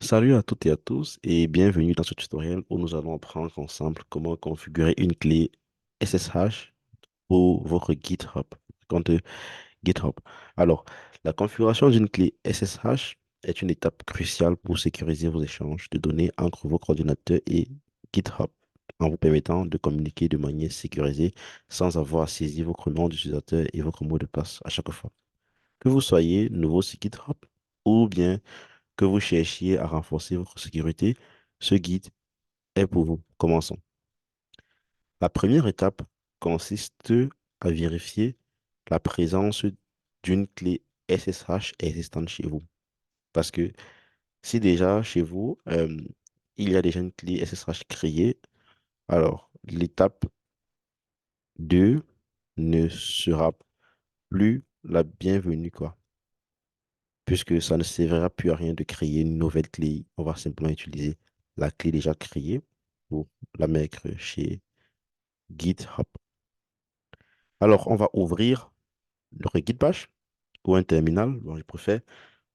Salut à toutes et à tous et bienvenue dans ce tutoriel où nous allons apprendre ensemble comment configurer une clé SSH pour votre GitHub, compte GitHub. Alors, la configuration d'une clé SSH est une étape cruciale pour sécuriser vos échanges de données entre votre ordinateur et GitHub en vous permettant de communiquer de manière sécurisée sans avoir à saisir votre nom d'utilisateur et votre mot de passe à chaque fois. Que vous soyez nouveau sur GitHub ou bien que vous cherchiez à renforcer votre sécurité, ce guide est pour vous. Commençons. La première étape consiste à vérifier la présence d'une clé SSH existante chez vous. Parce que si déjà chez vous, il y a déjà une clé SSH créée, alors l'étape 2 ne sera plus la bienvenue, quoi. Puisque ça ne servira plus à rien de créer une nouvelle clé. On va simplement utiliser la clé déjà créée pour la mettre chez GitHub. Alors, on va ouvrir le Git Bash ou un terminal. Bon, je préfère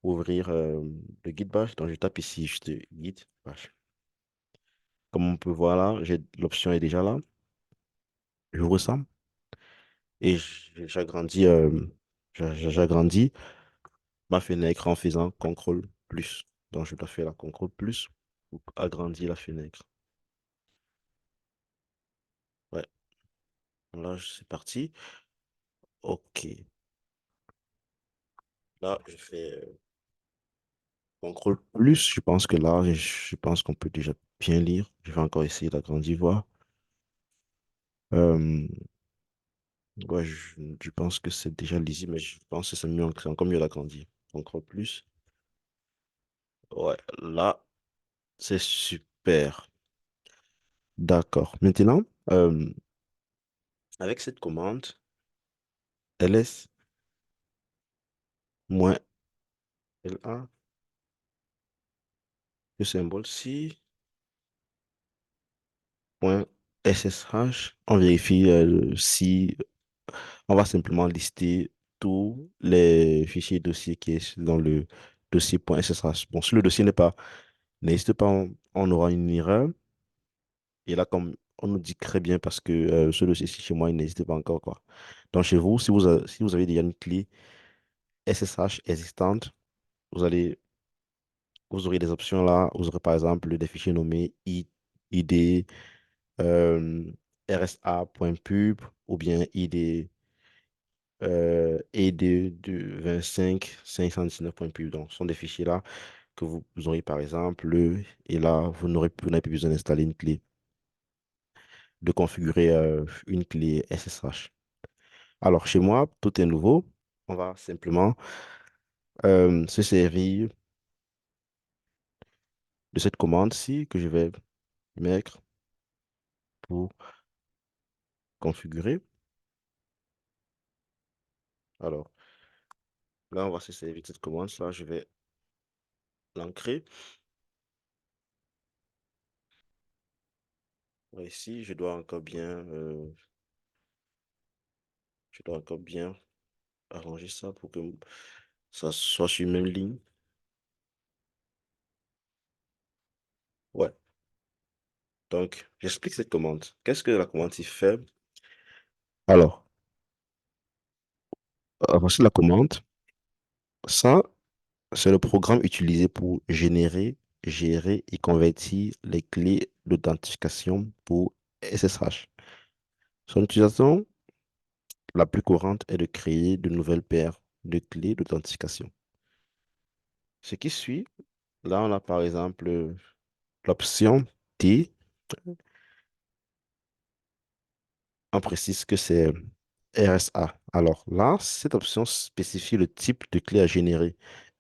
ouvrir le Git Bash. Donc, je tape ici juste Git Bash. Comme on peut voir là, l'option est déjà là. J'ouvre ça et j'agrandis j'agrandis ma fenêtre en faisant CTRL plus. Donc, je dois faire la CTRL plus pour agrandir la fenêtre. Ouais, là, c'est parti. OK. Là, je fais CTRL plus. Je pense que là, je pense qu'on peut déjà bien lire. Je vais encore essayer d'agrandir, voir. Euh, ouais, je pense que c'est déjà lisible, mais je pense que c'est encore mieux d'agrandir. CTRL plus. Ouais, là, c'est super. D'accord. Maintenant, euh, avec cette commande, ls-la, le symbole ci, point .ssh, on vérifie si on va simplement lister tous les fichiers dossiers qui est dans le dossier.ssh. Bon, si le dossier n'est pas, n'hésitez pas, on aura une erreur. Et là, comme on nous dit très bien parce que ce dossier-ci chez moi, il n'existe pas encore, quoi. Donc, chez vous, si vous avez déjà une clé SSH existante, vous allez, vous aurez des options là. Vous aurez par exemple des fichiers nommés ID, euh, rsa.pub ou bien ID et de 25 519.pub. Donc, ce sont des fichiers là que vous aurez par exemple, et là, vous n'avez plus besoin d'installer une clé, de configurer une clé SSH. Alors, chez moi, tout est nouveau. On va simplement se servir de cette commande-ci que je vais mettre pour configurer. Alors, là, on va se servir de cette commande-là. Je vais l'ancrer. Ici, je dois encore bien arranger ça pour que ça soit sur une même ligne. Ouais. Donc, j'explique cette commande. Qu'est-ce que la commande ici fait? Alors, voici la commande. Ça, c'est le programme utilisé pour générer, gérer et convertir les clés d'authentification pour SSH. Son utilisation la plus courante est de créer de nouvelles paires de clés d'authentification. Ce qui suit, là, on a par exemple l'option T. On précise que c'est RSA. Alors là, cette option spécifie le type de clé à générer.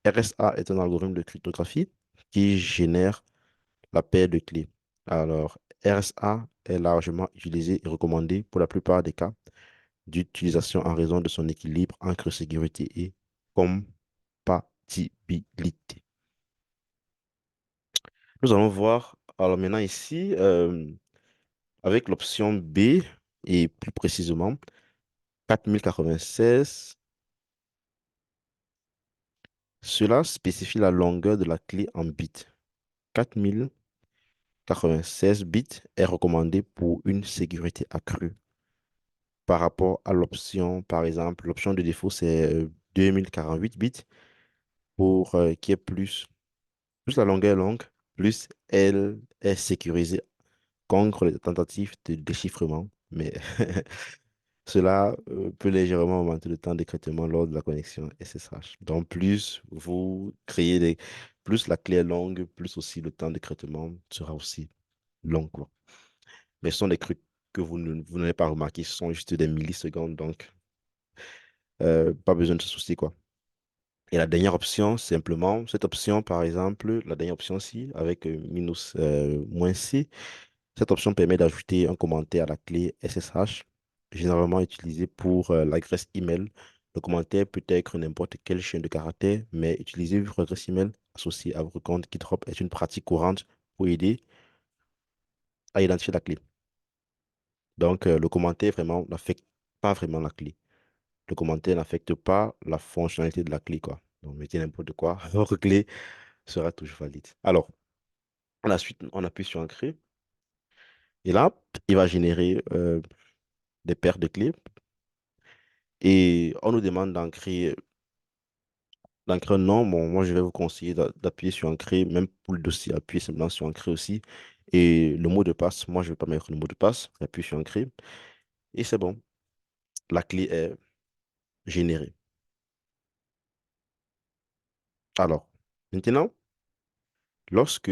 RSA est un algorithme de cryptographie qui génère la paire de clés. Alors, RSA est largement utilisé et recommandé pour la plupart des cas d'utilisation en raison de son équilibre entre sécurité et compatibilité. Nous allons voir, alors maintenant ici, avec l'option B et plus précisément 4096, cela spécifie la longueur de la clé en bits. 4096 bits est recommandé pour une sécurité accrue par rapport à l'option, par exemple, l'option de défaut, c'est 2048 bits pour qui est plus la longueur est longue, plus elle est sécurisée contre les tentatives de déchiffrement. Mais cela peut légèrement augmenter le temps d'écrêtement lors de la connexion SSH. Donc, plus la clé est longue, plus aussi le temps d'écrêtement sera aussi long, quoi. Mais ce sont des trucs que vous n'avez pas remarqué, ce sont juste des millisecondes, donc pas besoin de se soucier, quoi. Et la dernière option, simplement, cette option, par exemple, la dernière option-ci, avec moins C, cette option permet d'ajouter un commentaire à la clé SSH, généralement utilisée pour l'adresse email. Le commentaire peut être n'importe quelle chaîne de caractères, mais utiliser votre adresse email associée à votre compte GitHub est une pratique courante pour aider à identifier la clé. Donc, le commentaire vraiment n'affecte pas vraiment la clé. Le commentaire n'affecte pas la fonctionnalité de la clé, quoi. Donc, mettez n'importe quoi, votre clé sera toujours valide. Alors, à la suite, on appuie sur Ancrer. Et là, il va générer des paires de clés. Et on nous demande d'ancrer un nom. Bon, moi, je vais vous conseiller d'appuyer sur Ancrer, même pour le dossier, appuyez simplement sur Ancrer aussi. Et le mot de passe, moi, je ne vais pas mettre le mot de passe. J'appuie sur Ancrer. Et c'est bon. La clé est générée. Alors, maintenant, lorsque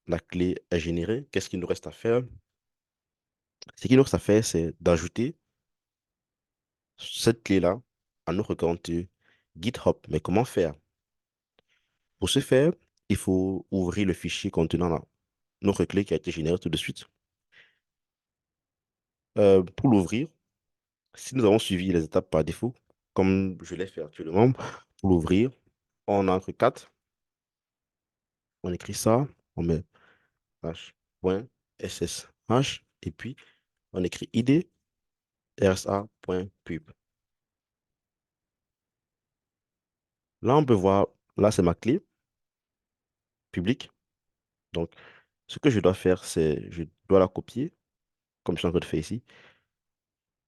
la clé est générée, qu'est-ce qu'il nous reste à faire? Ce qu'il nous reste à faire, c'est d'ajouter cette clé-là à notre compte GitHub. Mais comment faire? Pour ce faire, il faut ouvrir le fichier contenant notre clé qui a été générée tout de suite. Pour l'ouvrir, si nous avons suivi les étapes par défaut, comme je l'ai fait actuellement, pour l'ouvrir, on entre 4, on écrit ça, on met h.ssh et puis on écrit id rsa.pub. Là, on peut voir, là, c'est ma clé publique. Donc, ce que je dois faire, c'est, je dois la copier, comme je suis en train de faire ici.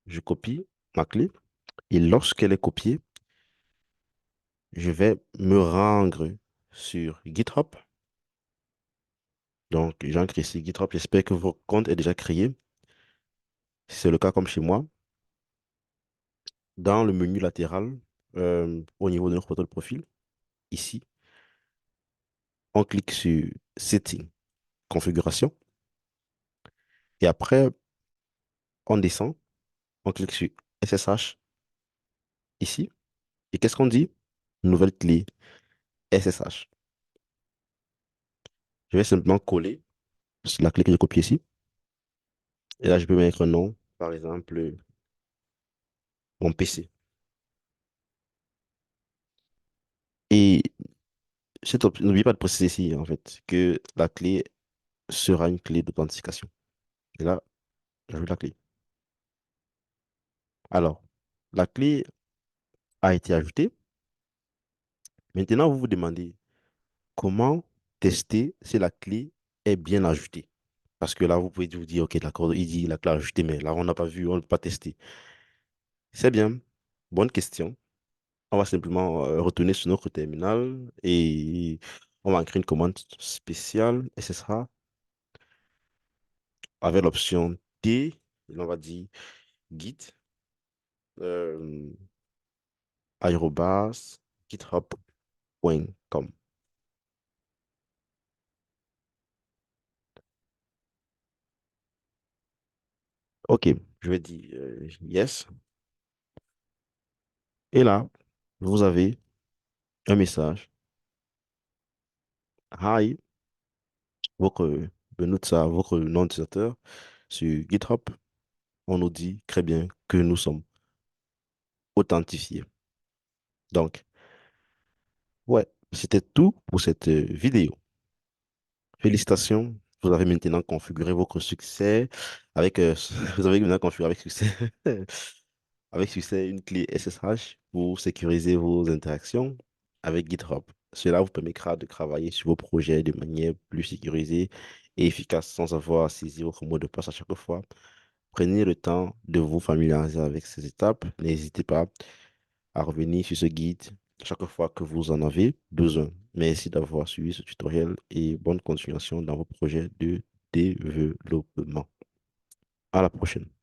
Je copie ma clé et lorsqu'elle est copiée, je vais me rendre sur GitHub. Donc, j'encre ici GitHub. J'espère que votre compte est déjà créé. Si c'est le cas comme chez moi, dans le menu latéral, au niveau de notre photo de profil, ici, on clique sur Setting, Configuration. Et après, on descend, on clique sur SSH ici. Et qu'est-ce qu'on dit? Nouvelle clé SSH. Je vais simplement coller la clé que j'ai copiée ici. Et là, je peux mettre un nom, par exemple, mon PC. Et n'oubliez pas de préciser ici, en fait, que la clé sera une clé d'authentification. Et là, j'ajoute la clé. Alors, la clé a été ajoutée. Maintenant, vous vous demandez comment tester si la clé est bien ajoutée. Parce que là, vous pouvez vous dire, OK, d'accord, il dit la clé ajoutée, mais là, on n'a pas vu, on ne peut pas tester. C'est bien. Bonne question. On va simplement retourner sur notre terminal et on va créer une commande spéciale et ce sera avec l'option T, et on va dire git euh, arobase github.com. OK, je vais dire yes. Et là, vous avez un message. Hi, notre ça, votre nom d'utilisateur sur GitHub. On nous dit très bien que nous sommes authentifiés. Donc, ouais, c'était tout pour cette vidéo. Félicitations, vous avez maintenant configuré votre succès avec, vous avez maintenant configuré avec succès, avec succès une clé SSH pour sécuriser vos interactions avec GitHub. Cela vous permettra de travailler sur vos projets de manière plus sécurisée et efficace sans avoir à saisir votre mot de passe à chaque fois. Prenez le temps de vous familiariser avec ces étapes. N'hésitez pas à revenir sur ce guide chaque fois que vous en avez besoin. Merci d'avoir suivi ce tutoriel et bonne continuation dans vos projets de développement. À la prochaine.